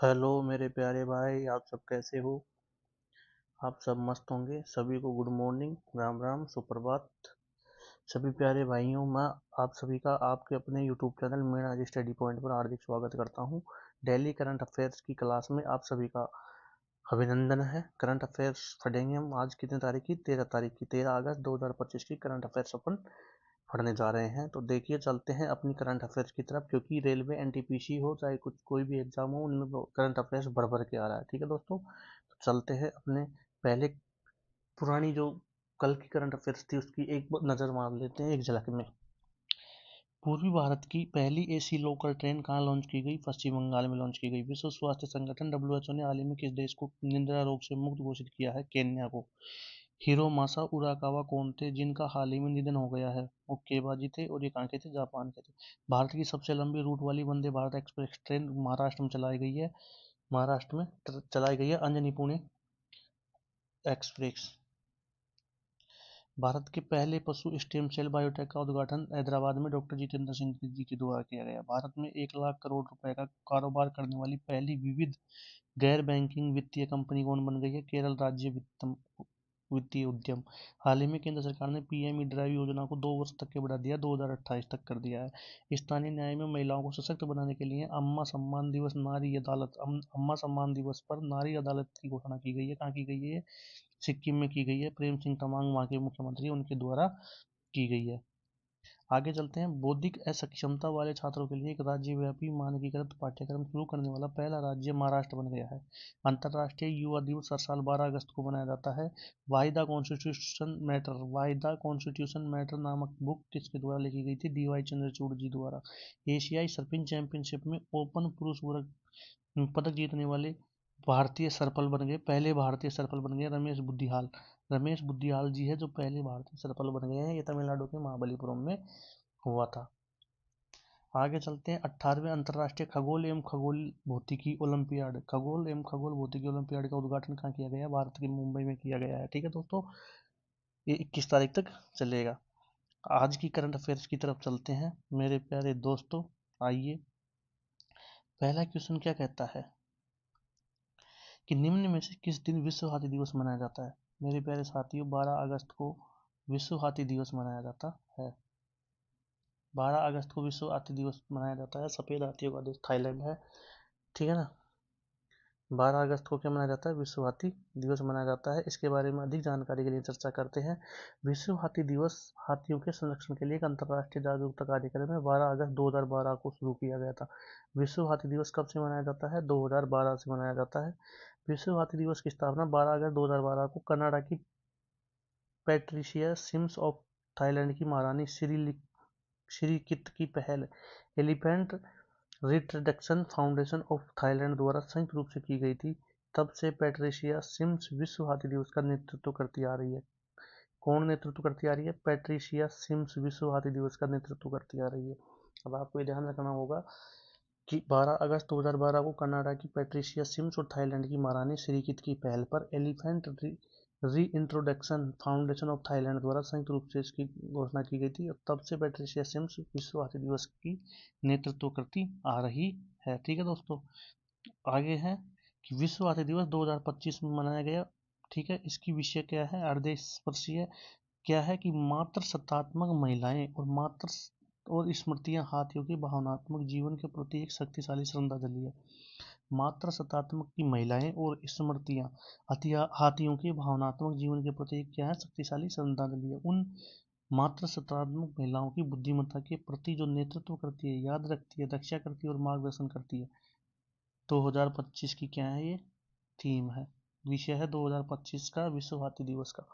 Hello मेरे प्यारे भाई, आप सब कैसे हो? आप सब मस्त होंगे। सभी को गुड मॉर्निंग, राम राम, सुप्रभात। सभी प्यारे भाइयों, मैं आप सभी का आपके अपने यूट्यूब चैनल मीणा जी स्टडी पॉइंट पर हार्दिक स्वागत करता हूं। डेली करंट अफेयर्स की क्लास में आप सभी का अभिनंदन है। करंट अफेयर्स पढ़ेंगे हम आज कितने तारीख की? 13 तारीख की, 13 अगस्त 2025 की करंट अफेयर्स अपन पढ़ने जा रहे हैं। तो देखिए, चलते हैं अपनी करंट अफेयर्स की तरफ, क्योंकि रेलवे एनटीपीसी हो चाहे कुछ कोई भी एग्जाम हो, उनमें करंट अफेयर्स भर भर के आ रहा है। ठीक है दोस्तों, तो चलते हैं अपने पहले पुरानी जो कल की करंट अफेयर्स थी उसकी एक नज़र मार लेते हैं एक झलक में। पूर्वी भारत की पहली एसी लोकल ट्रेन कहाँ लॉन्च की गई? पश्चिम बंगाल में लॉन्च की गई। विश्व स्वास्थ्य संगठन डब्ल्यूएचओ ने हाल ही में किस देश को निद्रा रोग से मुक्त घोषित किया है? केन्या को। हिरोमासा उराकावा कौन थे जिनका हाल ही में निधन हो गया है? मुक्केबाजी थे और ये कहाँ के थे? जापान के थे। भारत की सबसे लंबी रूट वाली वंदे भारत एक्सप्रेस ट्रेन महाराष्ट्र में चलाई गई है। महाराष्ट्र में चलाई गई है अंजनी पुणे एक्सप्रेस। भारत के पहले पशु स्टेम सेल बायोटेक का उद्घाटन हैदराबाद में डॉक्टर जितेंद्र सिंह जी के द्वारा किया गया। भारत में 1 लाख करोड़ रुपए का कारोबार करने वाली पहली विविध गैर बैंकिंग वित्तीय कंपनी कौन बन गई है? केरल राज्य वित्तीय उद्यम। हाल ही में केंद्र सरकार ने पीएम ड्राइव योजना को 2 वर्ष तक के बढ़ा दिया, 2028 तक कर दिया है। स्थानीय न्याय में महिलाओं को सशक्त बनाने के लिए अम्मा सम्मान दिवस नारी अदालत अम्मा सम्मान दिवस पर नारी अदालत की घोषणा की गई है। कहाँ की गई है? सिक्किम में की गई है। प्रेम सिंह तमांग वहाँ के मुख्यमंत्री, उनके द्वारा की गई है। आगे चलते हैं। बौद्धिक असक्षमता वाले छात्रों के लिए एक राज्यव्यापी मानकीकृत पाठ्यक्रम शुरू करने वाला पहला राज्य महाराष्ट्र बन गया है। अंतर्राष्ट्रीय युवा दिवस हर साल 12 अगस्त को मनाया जाता है। वाई द कॉन्स्टिट्यूशन मैटर नामक बुक किसके द्वारा लिखी गई थी? डी वाई चंद्रचूड़ जी द्वारा। एशियाई सर्फिंग चैंपियनशिप में ओपन पुरुष वर्ग पदक जीतने वाले भारतीय सर्पल बन गए, पहले भारतीय सर्पल बन गए रमेश बुद्धिहाल। रमेश बुद्धिहाल जी है जो पहले भारतीय सर्पल बन गए हैं। ये तमिलनाडु के महाबलीपुरम में हुआ था। आगे चलते हैं। 18वें अंतर्राष्ट्रीय खगोल एवं खगोल भौतिकी ओलंपियाड खगोल एवं खगोल भौतिकी ओलंपियाड का उद्घाटन कहाँ किया गया? भारत के मुंबई में किया गया है। ठीक है दोस्तों, ये 21 तारीख तक चलेगा। आज की करंट अफेयर्स की तरफ चलते हैं मेरे प्यारे दोस्तों। आइए, पहला क्वेश्चन क्या कहता है कि निम्न में से किस दिन विश्व हाथी दिवस मनाया जाता है? मेरे प्यारे साथियों, 12 अगस्त को विश्व हाथी दिवस मनाया जाता है। 12 अगस्त को विश्व हाथी दिवस मनाया जाता है। सफ़ेद हाथियों का देश थाईलैंड है। ठीक है ना। 12 अगस्त को क्या मनाया जाता है? विश्व हाथी दिवस मनाया जाता है। इसके बारे में अधिक जानकारी के लिए चर्चा करते हैं। विश्व हाथी दिवस हाथियों के संरक्षण के लिए एक अंतर्राष्ट्रीय जागरूकता कार्यक्रम है। 12 अगस्त 2012 को शुरू किया गया था। विश्व हाथी दिवस कब से मनाया जाता है? 2012 से मनाया जाता है। विश्व हाथी दिवस की स्थापना 12 अगस्त 2012 को कनाडा की पैट्रिशिया सिम्स ऑफ थाईलैंड की महारानी श्रीकित की पहल एलिफेंट रिट्रोडक्शन फाउंडेशन ऑफ थाईलैंड द्वारा संयुक्त रूप से की गई थी। तब से पैट्रिशिया सिम्स विश्व हाथी दिवस का नेतृत्व करती आ रही है। कौन नेतृत्व करती आ रही है? पैट्रिशिया सिम्स विश्व हाथी दिवस का नेतृत्व करती आ रही है। अब आपको ये ध्यान रखना होगा कि 12 अगस्त 2012 को कनाडा की पैट्रिशिया सिम्स और थाईलैंड की महारानी श्रीकित की पहल पर एलिफेंट री इंट्रोडक्शन फाउंडेशन ऑफ थाईलैंड द्वारा संयुक्त रूप से इसकी घोषणा की गई थी। और तब से पैट्रिशिया सिम्स विश्व हाथी दिवस की नेतृत्व करती आ रही है। ठीक है दोस्तों, आगे है कि विश्व हाथी दिवस 2025 में मनाया गया। ठीक है, इसकी विषय क्या है? हृदय स्पर्शीय क्या है कि मात्र सत्तात्मक महिलाएं और स्मृतियां हाथियों के भावनात्मक जीवन के प्रति एक शक्तिशाली श्रद्धांजलि है। मात्र सत्तात्मक की महिलाएं और स्मृतियां हाथियों के भावनात्मक जीवन के प्रति क्या है? शक्तिशाली श्रद्धांजलि है। उन मात्र सत्तात्मक महिलाओं की बुद्धिमत्ता के प्रति जो नेतृत्व करती है, याद रखती है, रक्षा करती है और मार्गदर्शन करती है। 2025 की क्या है? ये थीम है, विषय है 2025 का विश्व हाथी दिवस का।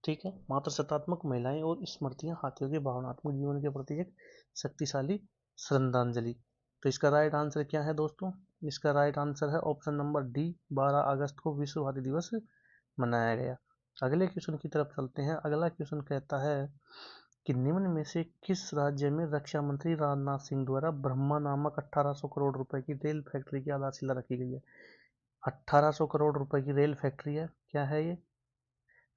ठीक है, मात्र सत्तात्मक महिलाएं और स्मृतियां हाथियों के भावनात्मक जीवन के प्रति एक शक्तिशाली श्रद्धांजलि। तो इसका राइट आंसर क्या है दोस्तों? इसका राइट आंसर है ऑप्शन नंबर डी, 12 अगस्त को विश्व हाथी दिवस मनाया गया। अगले क्वेश्चन की तरफ चलते हैं। अगला क्वेश्चन कहता है कि निम्न में से किस राज्य में रक्षा मंत्री राजनाथ सिंह द्वारा ब्रह्मा नामक 1800 करोड़ रुपए की रेल फैक्ट्री की आधारशिला रखी गई है? 1800 करोड़ रुपए की रेल फैक्ट्री है। क्या है ये?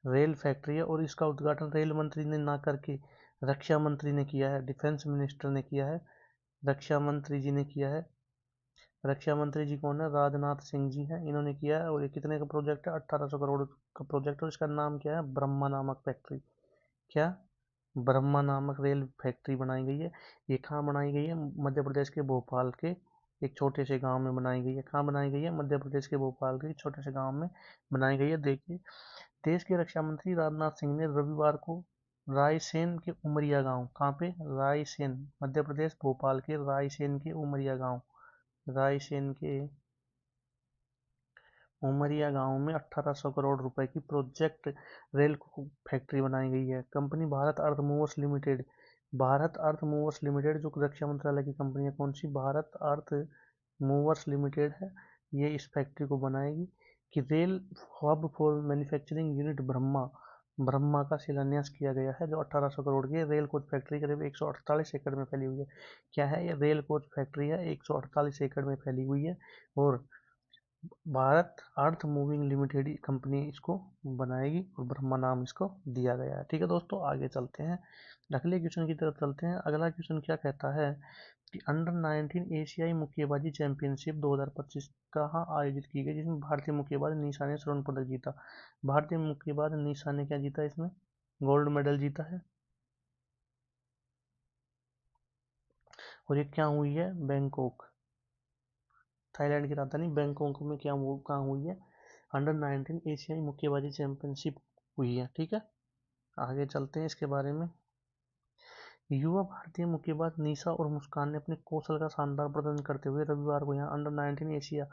रेल फैक्ट्री है। और इसका उद्घाटन रेल मंत्री ने ना करके रक्षा मंत्री ने किया है, डिफेंस मिनिस्टर ने किया है, रक्षा मंत्री जी ने किया है। रक्षा मंत्री जी कौन है? राजनाथ सिंह जी हैं, इन्होंने किया है। और ये कितने का प्रोजेक्ट है? 1800 करोड़ का प्रोजेक्ट। और इसका नाम क्या है? ब्रह्मा नामक फैक्ट्री। क्या? ब्रह्मा नामक रेल फैक्ट्री बनाई गई है। ये कहाँ बनाई गई है? मध्य प्रदेश के भोपाल के एक छोटे से गांव में बनाई गई है। कहाँ बनाई गई है? मध्य प्रदेश के भोपाल के छोटे से गांव में बनाई गई है। देखिए, देश के रक्षा मंत्री राजनाथ सिंह ने रविवार को रायसेन के उमरिया गांव, कहाँ पे? रायसेन, मध्य प्रदेश, भोपाल के रायसेन के उमरिया गांव, रायसेन के उमरिया गांव में 1800 करोड़ रुपए की प्रोजेक्ट रेल फैक्ट्री बनाई गई है। कंपनी भारत अर्थ मूवर्स लिमिटेड, भारत अर्थ मूवर्स लिमिटेड जो रक्षा मंत्रालय की कंपनी है, कौन सी? भारत अर्थ मूवर्स लिमिटेड है, ये इस फैक्ट्री को बनाएगी। कि rail hub for manufacturing unit Brahma, Brahma का शिलान्यास किया गया है, जो 1800 करोड़ की रेल कोच फैक्ट्री करीब 148 एकड़ में फैली हुई है। क्या है ये? रेल कोच फैक्ट्री है, 148 एकड़ में फैली हुई है। और Bharat earth moving limited company इसको बनाएगी और ब्रह्मा नाम इसको दिया गया है। ठीक है दोस्तों, आगे चलते हैं, अगले क्वेश्चन की तरफ चलते हैं। अगला क्वेश्चन क्या कहता है कि अंडर 19 एशियाई मुक्केबाजी चैंपियनशिप 2025 कहाँ आयोजित की गई, जिसमें भारतीय मुक्केबाज निशा ने स्वर्ण पदक जीता। भारतीय मुक्केबाज निशा ने क्या जीता? इसमें गोल्ड मेडल जीता है। और ये क्या हुई है? बैंकॉक, थाईलैंड की राजधानी बैंकॉक में क्या कहाँ हुई है? अंडर 19 एशियाई मुक्केबाजी चैंपियनशिप हुई है। ठीक है, आगे चलते हैं इसके बारे में। युवा भारतीय मुक्केबाज निशा और मुस्कान ने अपने कौशल का शानदार प्रदर्शन करते हुए रविवार को यहाँ अंडर 19 एशिया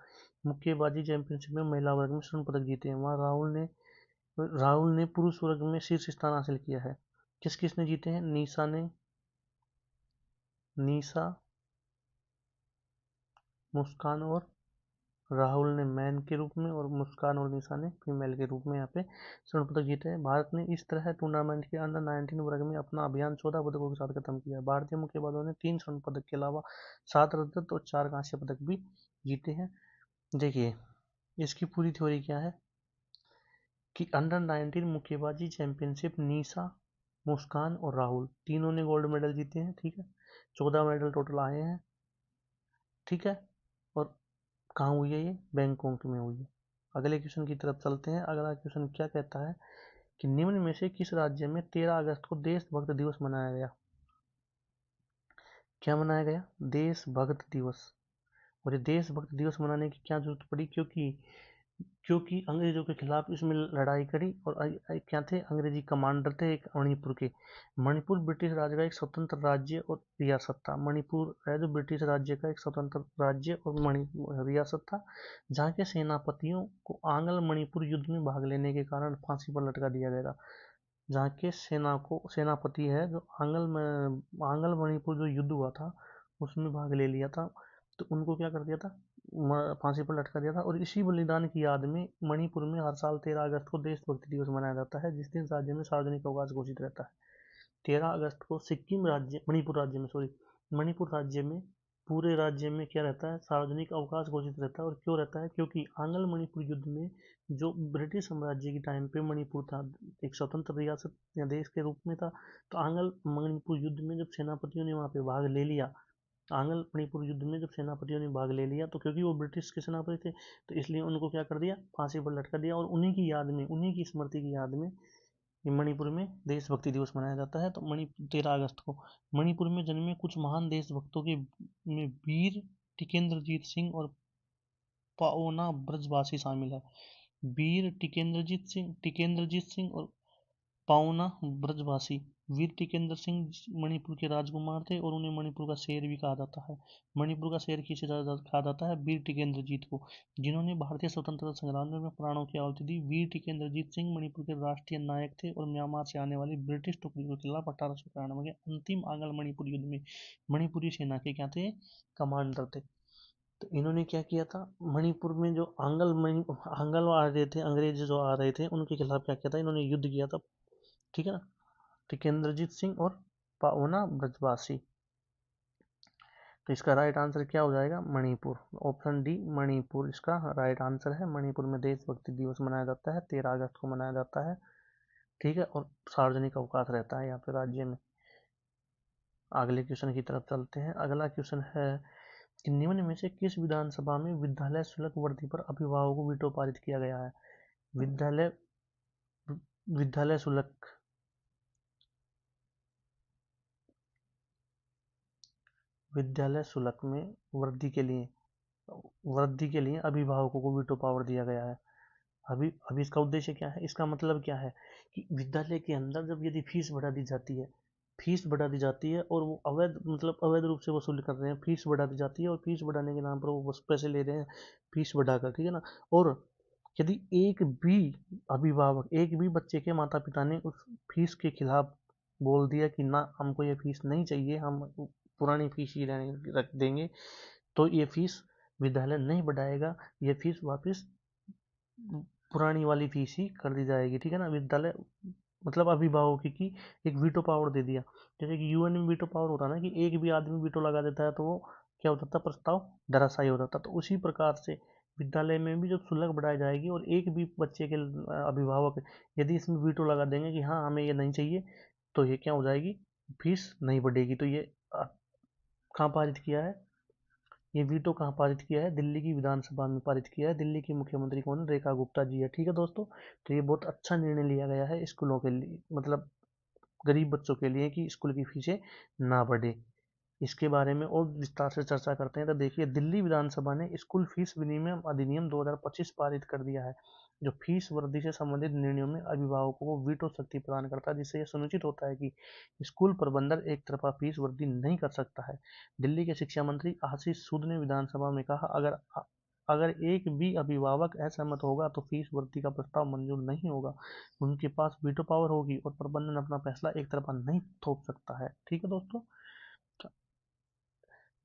मुक्केबाजी चैंपियनशिप में महिला वर्ग में स्वर्ण पदक जीते हैं। वहाँ राहुल ने पुरुष वर्ग में शीर्ष स्थान हासिल किया है। किस किस ने जीते हैं? निशा, मुस्कान और राहुल ने मैन के रूप में, और मुस्कान और निशा ने फीमेल के रूप में यहाँ पे स्वर्ण पदक जीते हैं। भारत ने इस तरह टूर्नामेंट के अंडर 19 वर्ग में अपना अभियान 14 पदकों के साथ खत्म किया। भारतीय मुक्केबाजों ने 3 स्वर्ण पदक के अलावा 7 रजत और 4 कांस्य पदक भी जीते हैं। देखिए, इसकी पूरी थ्योरी क्या है कि अंडर 19 मुक्केबाजी चैंपियनशिप निशा, मुस्कान और राहुल तीनों ने गोल्ड मेडल जीते हैं। ठीक है, 14 मेडल टोटल आए हैं। ठीक है, और कहाँ हुई है? ये बैंकॉक में हुई है। अगले क्वेश्चन की तरफ चलते हैं। अगला क्वेश्चन क्या कहता है कि निम्न में से किस राज्य में 13 अगस्त को देशभक्त दिवस मनाया गया? क्या मनाया गया? देशभक्त दिवस। और ये देशभक्त दिवस मनाने की क्या जरूरत पड़ी? क्योंकि अंग्रेजों के खिलाफ इसमें लड़ाई करी, और क्या थे? अंग्रेजी कमांडर थे एक मणिपुर के। मणिपुर ब्रिटिश राज का एक स्वतंत्र राज्य और रियासत था। मणिपुर है जो ब्रिटिश राज्य का एक स्वतंत्र राज्य और रियासत था, जहाँ के सेनापतियों को आंग्ल मणिपुर युद्ध में भाग लेने के कारण फांसी पर लटका दिया गया था। जहाँ के सेनापति है जो आंग्ल मणिपुर जो युद्ध हुआ था उसमें भाग ले लिया था, तो उनको क्या कर दिया था? फांसी पर लटका दिया था। और इसी बलिदान की याद में मणिपुर में हर साल 13 अगस्त को देशभक्ति दिवस मनाया जाता है, जिस दिन राज्य में सार्वजनिक अवकाश घोषित रहता है। 13 अगस्त को मणिपुर राज्य में पूरे राज्य में क्या रहता है? सार्वजनिक अवकाश घोषित रहता है। और क्यों रहता है? क्योंकि आंग्ल मणिपुर युद्ध में जो ब्रिटिश साम्राज्य के टाइम पे मणिपुर था, एक स्वतंत्र रियासत या देश के रूप में था, तो आंग्ल मणिपुर युद्ध में जब सेनापतियों ने वहाँ पे भाग ले लिया, आंग्ल मणिपुर युद्ध में जब सेनापतियों ने भाग ले लिया, तो क्योंकि वो ब्रिटिश के सेनापति थे, तो इसलिए उनको क्या कर दिया? फांसी पर लटका दिया। और उन्हीं की याद में, उन्हीं की स्मृति की याद में ये मणिपुर में देशभक्ति दिवस मनाया जाता है। तो 13 अगस्त को मणिपुर में जन्मे कुछ महान देशभक्तों के में वीर टिकेंद्रजीत सिंह और पाओना ब्रजवासी शामिल है। वीर टिकेंद्रजीत सिंह और पाओना ब्रजवासी। वीर टिकेंद्र सिंह मणिपुर के राजकुमार थे और उन्हें मणिपुर का शेर भी कहा जाता है। मणिपुर का शेर किसे कहा जाता है? वीर टिकेंद्रजीत को, जिन्होंने भारतीय स्वतंत्रता संग्राम में प्राणों की आहुति दी। वीर टिकेंद्रजीत सिंह मणिपुर के राष्ट्रीय नायक थे और म्यांमार से आने वाली ब्रिटिश टुकड़ी के खिलाफ 1891 के अंतिम आंग्ल मणिपुर युद्ध में मणिपुरी सेना के क्या थे? कमांडर थे। तो इन्होंने क्या किया था? मणिपुर में जो आंग्ल आ रहे थे, अंग्रेज जो आ रहे थे, उनके खिलाफ क्या किया था? इन्होंने युद्ध किया था। ठीक है ना, टिकेंद्रजीत सिंह और पाओना ब्रजवासी। तो इसका राइट आंसर क्या हो जाएगा? मणिपुर। ऑप्शन डी मणिपुर इसका राइट आंसर है। मणिपुर में देशभक्ति दिवस मनाया जाता है, 13 अगस्त को मनाया जाता है। ठीक है, और सार्वजनिक अवकाश रहता है यहाँ पे राज्य में। अगले क्वेश्चन की तरफ चलते हैं। अगला क्वेश्चन है कि निम्न में से किस विधानसभा में विद्यालय शुल्क वृद्धि पर अभिभावकों को वीटो पारित किया गया है? विद्यालय विद्यालय शुल्क विद्यालय शुल्क में वृद्धि के लिए अभिभावकों को वीटो पावर दिया गया है। अभी इसका उद्देश्य क्या है? इसका मतलब क्या है कि विद्यालय के अंदर जब यदि फीस बढ़ा दी जाती है और वो अवैध रूप से वसूल कर रहे हैं, फीस बढ़ा दी जाती है और फीस बढ़ाने के नाम पर वो पैसे ले रहे हैं फीस बढ़ाकर, ठीक है ना। और यदि एक भी बच्चे के माता पिता ने उस फीस के खिलाफ बोल दिया कि ना, हमको ये फीस नहीं चाहिए, हम पुरानी फीस ही रख देंगे, तो ये फीस विद्यालय नहीं बढ़ाएगा, ये फीस वापस पुरानी वाली फीस ही कर दी जाएगी, ठीक है ना। विद्यालय अभिभावक की एक वीटो पावर दे दिया। जैसे कि यूएन में वीटो पावर होता है ना, कि एक भी आदमी वीटो लगा देता है तो वो क्या होता था, प्रस्ताव धराशायी होता था। तो उसी प्रकार से विद्यालय में भी जब शुल्क बढ़ाई जाएगी और एक भी बच्चे के अभिभावक यदि इसमें वीटो लगा देंगे कि हाँ हमें ये नहीं चाहिए, तो ये क्या हो जाएगी, फीस नहीं बढ़ेगी। तो ये कहाँ पारित किया है? ये वीटो कहाँ पारित किया है? दिल्ली की विधानसभा में पारित किया है। दिल्ली की मुख्यमंत्री कौन है? रेखा गुप्ता जी है, ठीक है दोस्तों। तो ये बहुत अच्छा निर्णय लिया गया है स्कूलों के लिए, गरीब बच्चों के लिए, कि स्कूल की फीसें ना बढ़े। इसके बारे में और विस्तार से चर्चा करते हैं। तो देखिए, दिल्ली विधानसभा ने स्कूल फीस विनिमय अधिनियम 2025 पारित कर दिया है, जो फीस वृद्धि से संबंधित निर्णयों में अभिभावकों को वीटो शक्ति प्रदान करता है, जिससे यह सुनिश्चित होता है कि स्कूल प्रबंधक एक तरफा फीस वृद्धि नहीं कर सकता है। दिल्ली के शिक्षा मंत्री आशीष सूद ने विधानसभा में कहा, अगर एक भी अभिभावक असहमत होगा तो फीस वृद्धि का प्रस्ताव मंजूर नहीं होगा। उनके पास वीटो पावर होगी और प्रबंधन अपना फैसला एक तरफा नहीं थोप सकता है, ठीक है दोस्तों।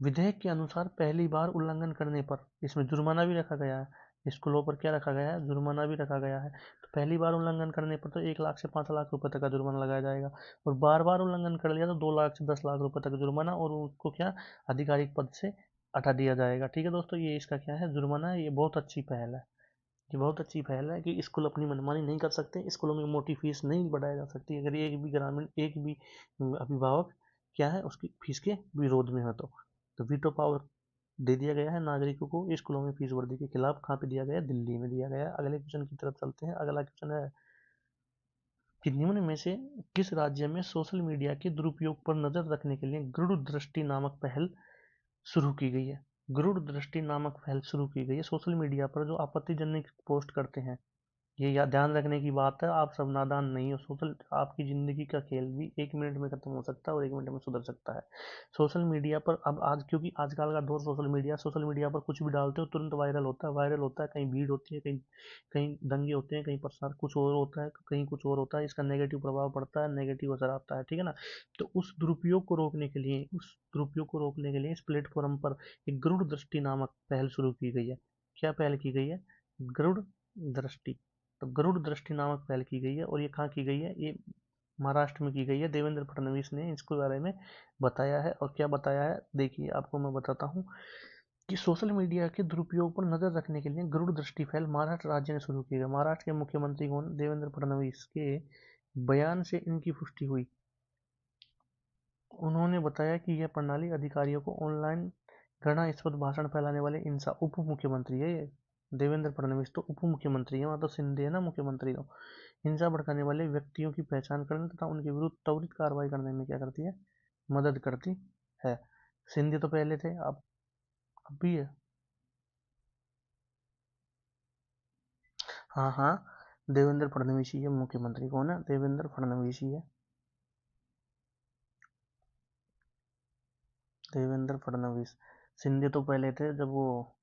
विधेयक के अनुसार पहली बार उल्लंघन करने पर इसमें जुर्माना भी रखा गया है। स्कूलों पर क्या रखा गया है? जुर्माना भी रखा गया है। तो पहली बार उल्लंघन करने पर तो 1 लाख से 5 लाख रुपए तक का जुर्माना लगाया जाएगा, और बार बार उल्लंघन कर लिया तो 2 लाख से 10 लाख रुपए तक जुर्माना, और उसको क्या, आधिकारिक पद से हटा दिया जाएगा, ठीक है दोस्तों। ये इसका क्या है, जुर्माना है। ये बहुत अच्छी पहल है, ये बहुत अच्छी पहल है कि स्कूल अपनी मनमानी नहीं कर सकते, स्कूलों में मोटी फीस नहीं बढ़ाई जा सकती अगर एक भी अभिभावक क्या है, उसकी फीस के विरोध में है। तो वीटो पावर दे दिया गया है नागरिकों को स्कूलों में फीस वृद्धि के खिलाफ। कहाँ पे दिया गया है? दिल्ली में दिया गया है। अगले क्वेश्चन की तरफ चलते हैं। अगला क्वेश्चन है कि निम्न में से किस राज्य में सोशल मीडिया के दुरुपयोग पर नजर रखने के लिए गरुड़ दृष्टि नामक पहल शुरू की गई है? गरुड़ दृष्टि नामक पहल शुरू की गई है। सोशल मीडिया पर जो आपत्तिजनक पोस्ट करते हैं, ये याद ध्यान रखने की बात है, आप सब नादान नहीं हो। सोशल आपकी ज़िंदगी का खेल भी 1 मिनट में ख़त्म हो सकता है और 1 मिनट में सुधर सकता है। सोशल मीडिया पर अब आज, क्योंकि आजकल का दौर सोशल मीडिया पर कुछ भी डालते हो तुरंत वायरल होता है। कहीं भीड़ होती है, कहीं कहीं दंगे होते हैं, कहीं प्रसार कुछ और होता है, कहीं कुछ और होता है। इसका नेगेटिव प्रभाव पड़ता है, नेगेटिव असर आता है, ठीक है ना। तो उस दुरुपयोग को रोकने के लिए इस प्लेटफॉर्म पर एक गरुड़ दृष्टि नामक पहल शुरू की गई है। क्या पहल की गई है? गरुड़ दृष्टि। तो गरुड़ दृष्टि नामक पहल की गई है, और ये कहाँ की गई है? ये महाराष्ट्र में की गई है। देवेंद्र फडणवीस ने इसके बारे में बताया है। और क्या बताया है, देखिए आपको मैं बताता हूँ कि सोशल मीडिया के दुरुपयोग पर नजर रखने के लिए गरुड़ दृष्टि पहल महाराष्ट्र राज्य ने शुरू की है। महाराष्ट्र के मुख्यमंत्री कौन? देवेंद्र फडणवीस के बयान से इनकी पुष्टि हुई। उन्होंने बताया कि यह प्रणाली अधिकारियों को ऑनलाइन घृणास्पद भाषण फैलाने वाले इंसा उप मुख्यमंत्री है ये। देवेंद्र फडणवीस तो उप मुख्यमंत्री है, वहाँ तो शिंदे है ना मुख्यमंत्री। तो हिंसा भड़काने वाले व्यक्तियों की पहचान करने तथा उनके विरुद्ध त्वरित कार्रवाई करने में क्या करती है? मदद करती है। शिंदे तो पहले थे, अब भी है। हाँ हाँ, देवेंद्र फडणवीस ही है मुख्यमंत्री। कौन है? देवेंद्र फडणवीस ही है। देवेंद्र फडणवीस। शिंदे तो पहले थे, जब वो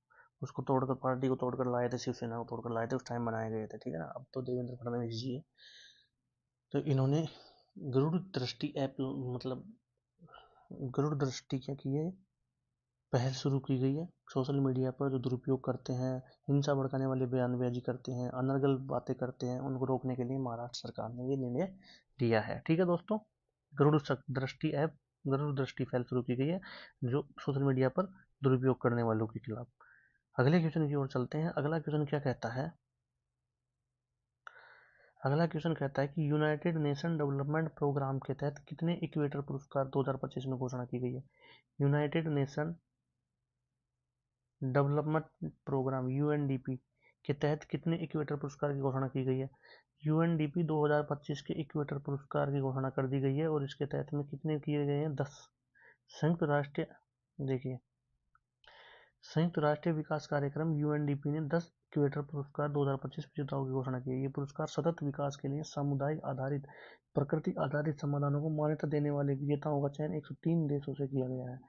उसको तोड़कर, पार्टी को तोड़कर लाए थे, शिवसेना को तोड़कर लाए थे, उस टाइम बनाए गए थे, ठीक है ना। अब तो देवेंद्र फडणवीस जी है। तो इन्होंने गरुड़ दृष्टि ऐप, गरुड़ दृष्टि क्या की है, पहल शुरू की गई है। सोशल मीडिया पर जो दुरुपयोग करते हैं, हिंसा भड़काने वाले बयानबाजी करते हैं, अनर्गल बातें करते हैं, उनको रोकने के लिए महाराष्ट्र सरकार ने ये निर्णय लिया है, ठीक है दोस्तों। गरुड़ दृष्टि ऐप, गरुड़ दृष्टि पहल शुरू की गई है जो सोशल मीडिया पर दुरुपयोग करने वालों के खिलाफ। अगले क्वेश्चन की ओर चलते हैं। अगला क्वेश्चन क्या कहता है? अगला क्वेश्चन कहता है कि यूनाइटेड नेशन डेवलपमेंट प्रोग्राम के तहत कितने इक्वेटर पुरस्कार 2025 में घोषणा की गई है? United nation development programme UNDP के तहत कितने इक्वेटर पुरस्कार की घोषणा की गई है? यूएनडीपी 2025 के इक्वेटर पुरस्कार की घोषणा कर दी गई है और इसके तहत में कितने किए गए हैं? 10। संयुक्त राष्ट्र देखिए संयुक्त राष्ट्र विकास कार्यक्रम यूएनडीपी ने 10 इक्वेटर पुरस्कार 2025 विजेताओं की घोषणा की है। ये पुरस्कार सतत विकास के लिए सामुदायिक आधारित प्रकृति आधारित समाधानों को मान्यता देने वाले विजेताओं का चयन 103 देशों से किया गया है।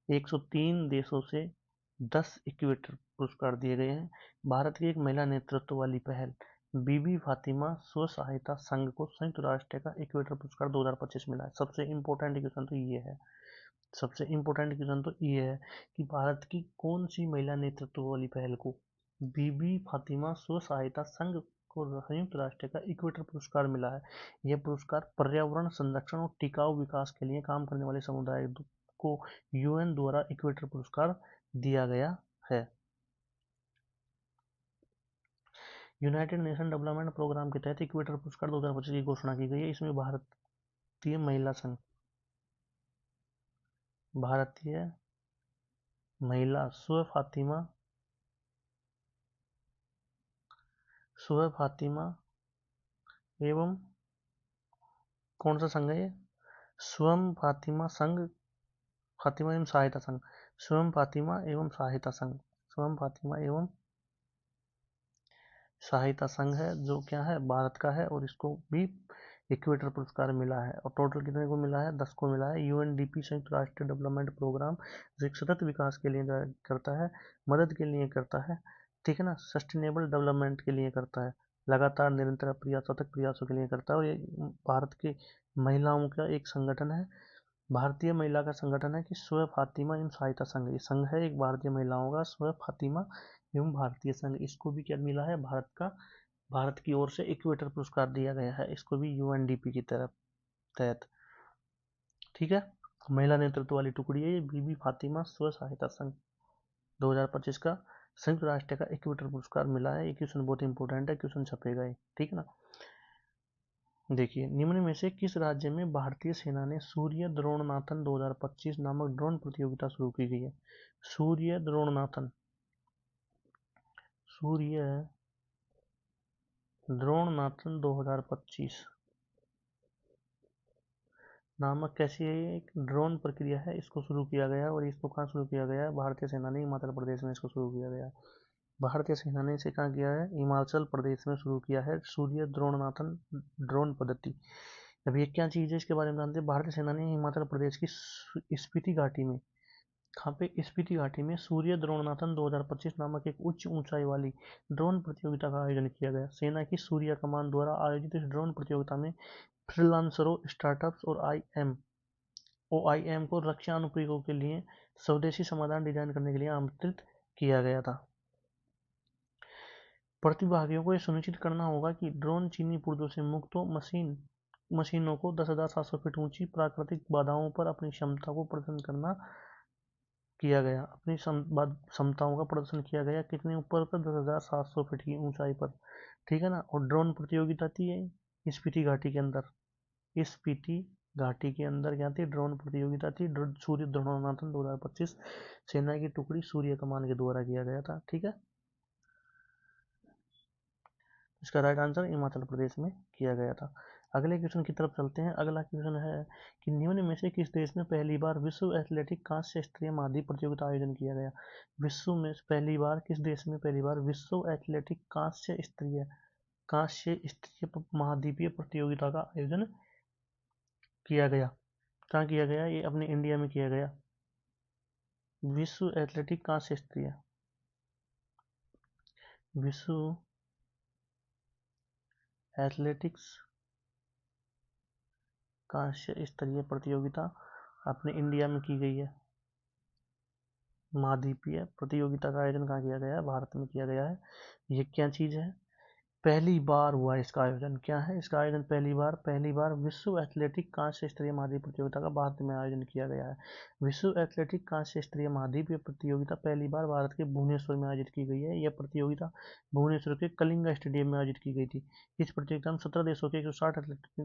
103 देशों से 10 इक्वेटर पुरस्कार दिए गए हैं। भारत की एक महिला नेतृत्व वाली पहल बीबी फातिमा स्व सहायता संघ को संयुक्त राष्ट्र का इक्वेटर पुरस्कार 2025 मिला है। सबसे इम्पोर्टेंट क्वेश्चन तो ये है कि भारत की कौन सी महिला नेतृत्व वाली पहल को बीबी फातिमा स्व सहायता संघ को संयुक्त राष्ट्र का इक्वेटर पुरस्कार मिला है। यह पुरस्कार पर्यावरण संरक्षण और टिकाऊ विकास के लिए काम करने वाले समुदाय को यूएन द्वारा इक्वेटर पुरस्कार दिया गया है। यूनाइटेड नेशन डेवलपमेंट प्रोग्राम के तहत इक्वेटर पुरस्कार 2025 की घोषणा की गई है। इसमें भारतीय महिला स्व फातिमा एवं कौन सा संघ है ये? स्वयं फातिमा संघ, फातिमा एवं सहायता संघ, स्वयं फातिमा एवं सहायता संघ, स्वयं फातिमा एवं सहायता संघ है जो क्या है? भारत का है और इसको भी इक्वेटर पुरस्कार मिला है। और टोटल कितने को मिला है? 10 को मिला है। यूएनडीपी संयुक्त राष्ट्र डेवलपमेंट प्रोग्राम जो एक सतत विकास के लिए करता है, मदद के लिए करता है, ठीक है ना, सस्टेनेबल डेवलपमेंट के लिए करता है, लगातार निरंतर सतत प्रयासों के लिए करता है। और ये भारत की महिलाओं का एक संगठन है, भारतीय महिला का संगठन है कि स्व फातिमा एवं सहायता संघ। ये संघ है एक भारतीय महिलाओं का, स्व फातिमा एवं भारतीय संघ। इसको भी क्या मिला है? भारत की ओर से इक्वेटर पुरस्कार दिया गया है, इसको भी यूएनडीपी की तहत, ठीक है। महिला नेतृत्व वाली टुकड़ी है ये बीबी फातिमा स्व सहायता संघ। 2025 का संयुक्त राष्ट्र का इक्वेटर पुरस्कार मिला है। ये क्वेश्चन बहुत इंपॉर्टेंट है, क्वेश्चन छपेगा, ठीक है ना। देखिए, निम्न में से किस राज्य में भारतीय सेना ने सूर्य द्रोणनाथन 2025 नामक ड्रोन प्रतियोगिता शुरू की गई है? सूर्य द्रोणनाथन 2025 नामक कैसी है? एक ड्रोन प्रक्रिया है, इसको शुरू किया गया है। और इसको कहाँ शुरू किया गया है? भारतीय सेना ने हिमाचल प्रदेश में इसको शुरू किया गया है। भारतीय सेना ने इसे कहाँ किया है? हिमाचल प्रदेश में शुरू किया है, सूर्य द्रोणनाथन ड्रोन पद्धति। अब ये क्या चीज़ है, इसके बारे में जानते हैं। भारतीय सेना ने हिमाचल प्रदेश की स्पीति घाटी में, कहाँ पे? स्पीति घाटी में सूर्य द्रोणनाथन 2025 नामक एक उच्च ऊंचाई वाली ड्रोन प्रतियोगिता का आयोजन किया गया। सेना की सूर्य कमान द्वारा आयोजित इस ड्रोन प्रतियोगिता में फ्रीलांसरों, स्टार्टअप्स और OIM को रक्षा अनुप्रयोगों के लिए स्वदेशी समाधान डिजाइन करने के लिए आमंत्रित किया गया था। प्रतिभागियों को यह सुनिश्चित करना होगा कि ड्रोन चीनी पुर्जों से मुक्त हो। मशीनों को 10,700 फीट ऊंची प्राकृतिक बाधाओं पर अपनी क्षमता को प्रदर्शन किया गया। अपनी क्षमताओं का प्रदर्शन किया गया। कितने ऊपर पर? 10,700 फीट की ऊंचाई पर, ठीक है ना। और ड्रोन प्रतियोगिता थी स्पीति घाटी के अंदर। स्पीति घाटी के अंदर क्या थी? ड्रोन प्रतियोगिता थी। सूर्य द्रोणनाथन 2025 सेना की टुकड़ी सूर्य कमान के द्वारा किया गया था, ठीक है। इसका राइट आंसर हिमाचल प्रदेश में किया गया था। अगले क्वेश्चन की तरफ चलते हैं। अगला क्वेश्चन है कि निम्न में से किस देश में पहली बार विश्व एथलेटिक कांस्य स्तरीय महाद्वीप प्रतियोगिता आयोजन किया गया? विश्व में पहली बार किस देश में पहली बार विश्व एथलेटिक कांस्य स्तरीय महाद्वीपीय प्रतियोगिता का आयोजन किया गया? कहाँ किया गया? ये अपने इंडिया में किया गया। विश्व एथलेटिक कांस्य स्तरीय विश्व एथलेटिक्स कांस्य स्तरीय प्रतियोगिता अपने इंडिया में की गई है। महाद्वीपीय प्रतियोगिता का आयोजन कहाँ किया गया है? भारत में किया गया है। ये क्या चीज़ है? पहली बार हुआ इसका आयोजन। क्या है इसका आयोजन? पहली बार विश्व एथलेटिक कांस्य स्तरीय महाद्वीप प्रतियोगिता का भारत में आयोजन किया गया है। विश्व एथलेटिक कांस्य स्तरीय महाद्वीपीय प्रतियोगिता पहली बार भारत के भुवनेश्वर में आयोजित की गई है। यह प्रतियोगिता भुवनेश्वर के कलिंगा स्टेडियम में आयोजित की गई थी। इस प्रतियोगिता में 17 देशों के 160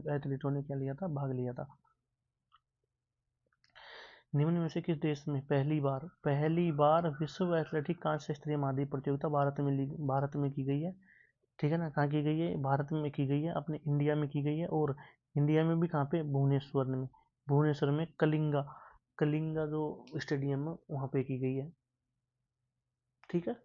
एथलीटों ने क्या लिया था? भाग लिया था। निम्न में से किस देश में पहली बार विश्व एथलेटिक कांस्य स्तरीय महाद्वीप प्रतियोगिता भारत में की गई है। ठीक है ना, कहाँ की गई है? भारत में की गई है, अपने इंडिया में की गई है। और इंडिया में भी कहाँ पे? भुवनेश्वर में कलिंगा जो स्टेडियम है वहाँ पे की गई है। ठीक है।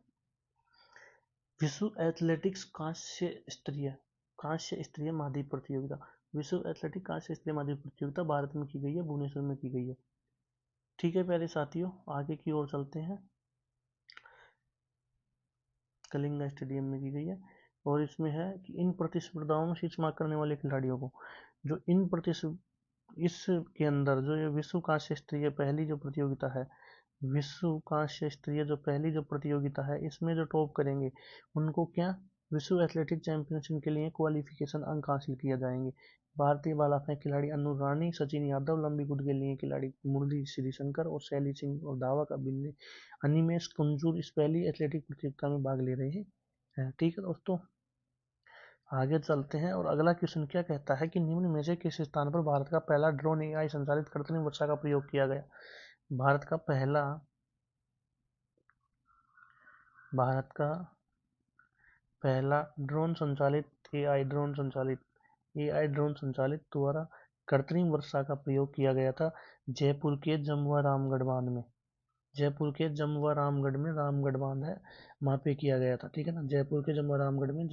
विश्व एथलेटिक्स कांस्य स्तरीय महाद्वीप प्रतियोगिता, विश्व एथलेटिक कांस्य स्तरीय महाद्वीप प्रतियोगिता भारत में की गई है, भुवनेश्वर में की गई है। ठीक है प्यारे साथियों, आगे की ओर चलते हैं। कलिंगा स्टेडियम में की गई है। और इसमें है कि इन प्रतिस्पर्धाओं में शीर्ष मार्क करने वाले खिलाड़ियों को, जो इन इसके अंदर जो ये विश्व कांस्य स्तरीय पहली जो प्रतियोगिता है, विश्व कांस्य स्तरीय जो पहली जो प्रतियोगिता है, इसमें जो टॉप करेंगे उनको क्या? विश्व एथलेटिक चैंपियनशिप के लिए क्वालिफिकेशन अंक हासिल किए जाएंगे। भारतीय भाला फेंक खिलाड़ी अनु रानी, सचिन यादव, लंबी कूद के लिए खिलाड़ी मुरली श्रीशंकर और शैली सिंह और धावक अनिमेश कुंजूर इस पहली एथलेटिक प्रतियोगिता में भाग ले रहे हैं। ठीक है दोस्तों, आगे चलते हैं। और अगला क्वेश्चन क्या कहता है कि निम्न में से किस स्थान पर भारत का पहला ड्रोन एआई संचालित कृत्रिम वर्षा का प्रयोग किया गया? भारत का पहला एआई ड्रोन संचालित द्वारा कृत्रिम वर्षा का प्रयोग किया गया था जयपुर के जमुआ रामगढ़ बांध में। जयपुर के जमुआ रामगढ़ में रामगढ़ बांध है, वहाँ पे किया गया था। ठीक है ना, जयपुर के जमुआ रामगढ़ में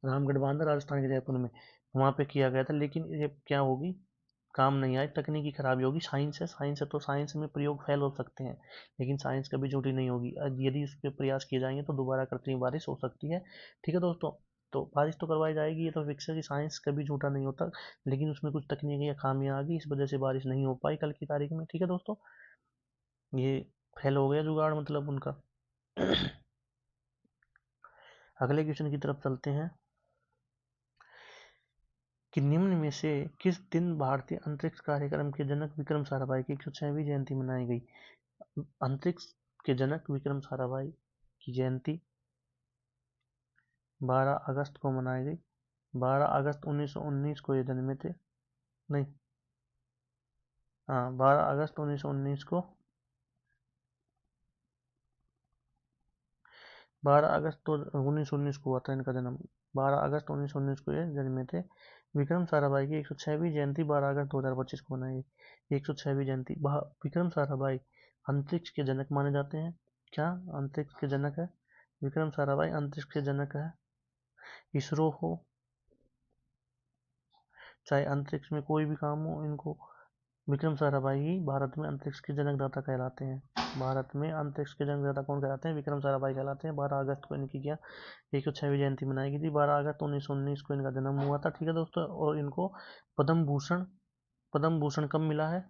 रामगढ़ बांध है, राजस्थान के जयपुर में, वहाँ पे किया गया था। लेकिन ये क्या होगी? काम नहीं आए, तकनीकी खराबी होगी। साइंस है तो साइंस में प्रयोग फेल हो सकते हैं, लेकिन साइंस कभी झूठी नहीं होगी। यदि उस पर प्रयास किए जाएंगे तो दोबारा कृत्रिम बारिश हो सकती है। ठीक है दोस्तों, तो बारिश तो करवाई जाएगी, ये तो फिक्स है कि साइंस कभी झूठा नहीं होता। लेकिन उसमें कुछ तकनीकी खामियां आ गई, इस वजह से बारिश नहीं हो पाई कल की तारीख में। ठीक है दोस्तों, ये फेल हो गया जुगाड़ मतलब उनका। अगले क्वेश्चन की तरफ चलते हैं कि निम्न में से किस दिन भारतीय अंतरिक्ष कार्यक्रम के जनक विक्रम साराभाई की 106वीं जयंती मनाई गई? अंतरिक्ष के जनक विक्रम साराभाई की जयंती 12 अगस्त को मनाई गई। 12 अगस्त 1919 को ये जन्मे थे। नहीं, हाँ, 12 अगस्त 1919 को 1919 को हुआ था इनका जन्म। 12 अगस्त 1919 को ये जन्मे थे। विक्रम साराभाई की 106वीं जयंती 12 अगस्त 2025 को मनाई गई। 106वीं जयंती। विक्रम साराभाई अंतरिक्ष के जनक माने जाते हैं। क्या अंतरिक्ष के जनक है? विक्रम साराभाई अंतरिक्ष के जनक है। इसरो हो, चाहे अंतरिक्ष में कोई भी काम हो, इनको विक्रम साराभाई ही भारत में अंतरिक्ष के जनकदाता कहलाते हैं। भारत में अंतरिक्ष के जनकदाता कौन कहलाते हैं? विक्रम साराभाई कहलाते हैं। 12 अगस्त को इनकी क्या 106वीं जयंती मनाई गई थी। 12 अगस्त 1919 को इनका जन्म हुआ था। ठीक है दोस्तों, और इनको पद्म भूषण कब मिला है?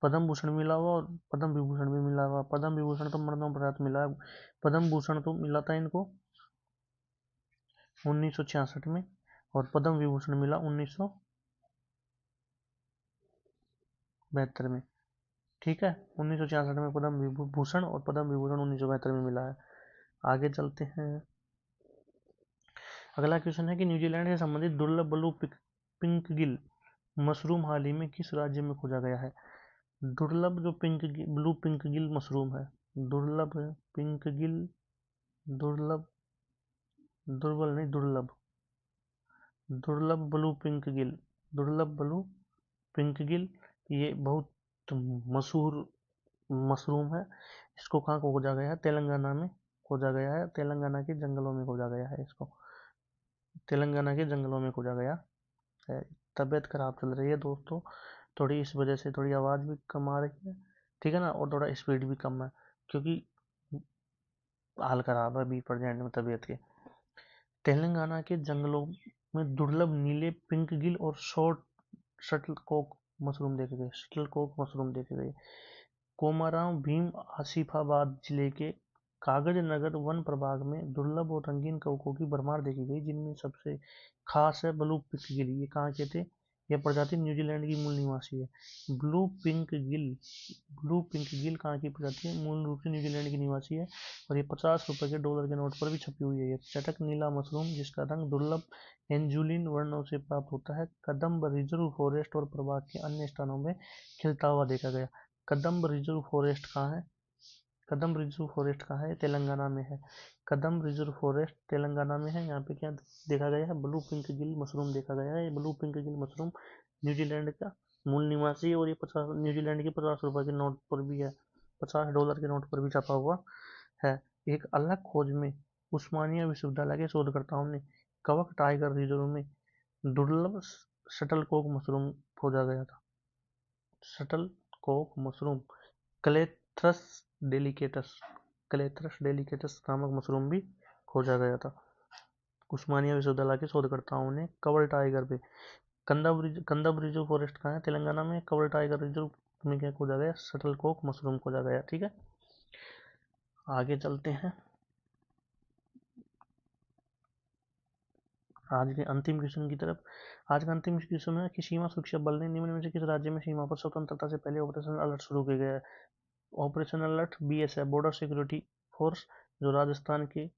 पद्म भूषण मिला हुआ और पद्म विभूषण भी मिला हुआ। पद्म विभूषण तो मरणोपरांत मिला है, पद्म भूषण तो मिला था इनको 1966 में, और पद्म विभूषण मिला 1972 में। ठीक है, 1966 में पद्म विभूषण और पद्म विभूषण 1972 में मिला है। आगे चलते हैं। अगला क्वेश्चन है कि न्यूजीलैंड से संबंधित दुर्लभ ब्लू पिंकगिल मशरूम हाल ही में किस राज्य में खोजा गया है? दुर्लभ जो ब्लू पिंकगिल मशरूम है, दुर्लभ पिंकगिल, दुर्लभ, दुर्बल नहीं, दुर्लभ ब्लू पिंकगिल, ये बहुत मशहूर मशरूम है। इसको कहाँ खोजा गया है? तेलंगाना में खोजा गया है। तेलंगाना के जंगलों में खोजा गया है इसको, तेलंगाना के जंगलों में खोजा गया है। तबीयत खराब चल रही है दोस्तों, थोड़ी इस वजह से थोड़ी आवाज़ भी कम आ रही है। ठीक है ना, और थोड़ा स्पीड भी कम है, क्योंकि हाल खराब है अभी प्रेजेंट में तबीयत के। तेलंगाना के जंगलों में दुर्लभ नीले पिंकगिल और शटलकॉक मशरूम देखे गए। कोमाराम भीम आसिफाबाद जिले के कागज नगर वन प्रभाग में दुर्लभ और रंगीन कौकों की भरमार देखी गई, जिनमें सबसे खास है ब्लू पिंकगिल। ये कहाँ के थे? यह प्रजाति न्यूजीलैंड की मूल निवासी है। ब्लू पिंक गिल कहाँ की प्रजाति है? मूल रूप से न्यूजीलैंड की निवासी है और ये 50 रुपए के डॉलर के नोट पर भी छपी हुई है। ये चटक नीला मशरूम जिसका रंग दुर्लभ एंजुलिन वर्णों से प्राप्त होता है, कदम्ब रिजर्व फॉरेस्ट और प्रभाग के अन्य स्थानों में खिलता हुआ देखा गया। कदम्ब रिजर्व फॉरेस्ट कहाँ है? कदम रिजर्व फॉरेस्ट कहाँ है? तेलंगाना में है। कदम रिजर्व फॉरेस्ट तेलंगाना में है। यहाँ पे क्या देखा गया है? ब्लू पिंक गिल मशरूम देखा गया है। ये blue pink Gill mushroom New Zealand का मूल निवासी है और ये 50 न्यूजीलैंड के 50 रुपए के नोट पर भी है, 50 डॉलर के नोट पर भी छपा हुआ है। एक अलग खोज में उस्मानिया विश्वविद्यालय के शोधकर्ताओं ने कवक टाइगर रिजर्व में दुर्लभ शटलकॉक मशरूम खोजा गया था। शटलकॉक मशरूम क्लेथ्रस डेलिकेटस नामक मशरूम भी खोजा गया था उस्मानिया विश्वविद्यालय के शोधकर्ताओं ने। कवल टाइगर पे कंदब रिजर्व फॉरेस्ट कहाँ है? तेलंगाना में। कवल टाइगर रिजर्व में क्या खोजा गया? शटलकॉक मशरूम खोजा गया। ठीक है, आगे चलते हैं आज के अंतिम क्वेश्चन की तरफ। आज का अंतिम क्वेश्चन है कि सीमा सुरक्षा बल ने निम्न में से किस राज्य में सीमा पर स्वतंत्रता से पहले ऑपरेशन अलर्ट शुरू किया गया है? Operation alert BSF border security force, जो राजस्थान के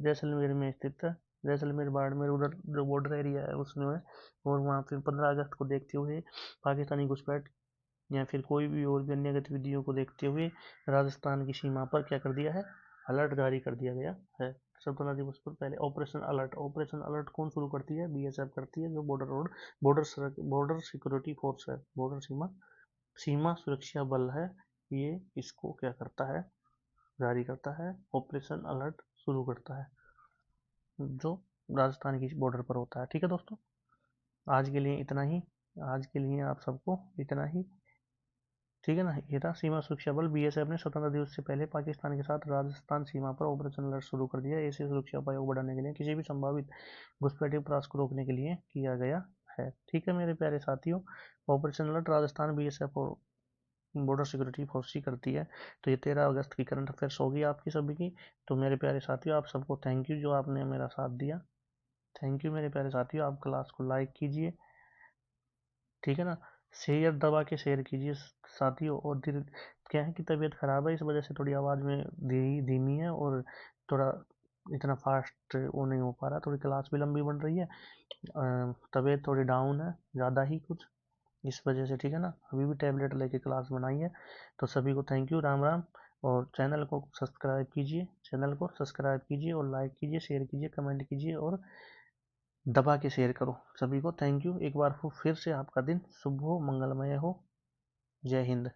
जैसलमेर में स्थित है। जैसलमेर बाड़मेर उधर जो बॉर्डर एरिया है उसमें है। और वहाँ पे 15 अगस्त को देखते हुए पाकिस्तानी घुसपैठ या फिर कोई भी और भी अन्य गतिविधियों को देखते हुए राजस्थान की सीमा पर क्या कर दिया है? अलर्ट जारी कर दिया गया है। स्वतंत्रता दिवस पर पहले ऑपरेशन अलर्ट कौन शुरू करती है? BSF करती है, जो बॉर्डर सिक्योरिटी फोर्स है, बॉर्डर सीमा सुरक्षा बल है। ये इसको क्या करता है? जारी करता है, ऑपरेशन अलर्ट शुरू करता है, जो राजस्थान की बॉर्डर पर होता है। ठीक है दोस्तों, आज के लिए इतना ही। आज के लिए आप सबको इतना ही। ठीक है ना, ये था सीमा सुरक्षा बल। BSF ने स्वतंत्रता दिवस से पहले पाकिस्तान के साथ राजस्थान सीमा पर ऑपरेशन अलर्ट शुरू कर दिया। ऐसे सुरक्षा उपायों को बढ़ाने के लिए किसी भी संभावित घुसपैठिक प्रयास को रोकने के लिए किया गया है। ठीक है मेरे प्यारे साथियों, ऑपरेशन अलर्ट राजस्थान BSF और बॉर्डर सिक्योरिटी फोर्स ही करती है। तो ये 13 अगस्त की करंट अफेयर्स होगी आपकी सभी की। तो मेरे प्यारे साथियों, आप सबको थैंक यू जो आपने मेरा साथ दिया। थैंक यू मेरे प्यारे साथियों, आप क्लास को लाइक कीजिए। ठीक है ना, शेयर दबा के शेयर कीजिए साथियों। और क्या है कि तबीयत खराब है, इस वजह से थोड़ी आवाज़ में धीमी है और थोड़ा इतना फास्ट वो नहीं हो पा रहा, थोड़ी क्लास भी लंबी बन रही है। तबीयत थोड़ी डाउन है ज़्यादा ही कुछ, इस वजह से। ठीक है ना, अभी भी टैबलेट लेके क्लास बनाई है। तो सभी को थैंक यू, राम राम। और चैनल को सब्सक्राइब कीजिए और लाइक कीजिए, शेयर कीजिए, कमेंट कीजिए और दबा के शेयर करो। सभी को थैंक यू एक बार फिर से। आपका दिन शुभ हो, मंगलमय हो। जय हिंद।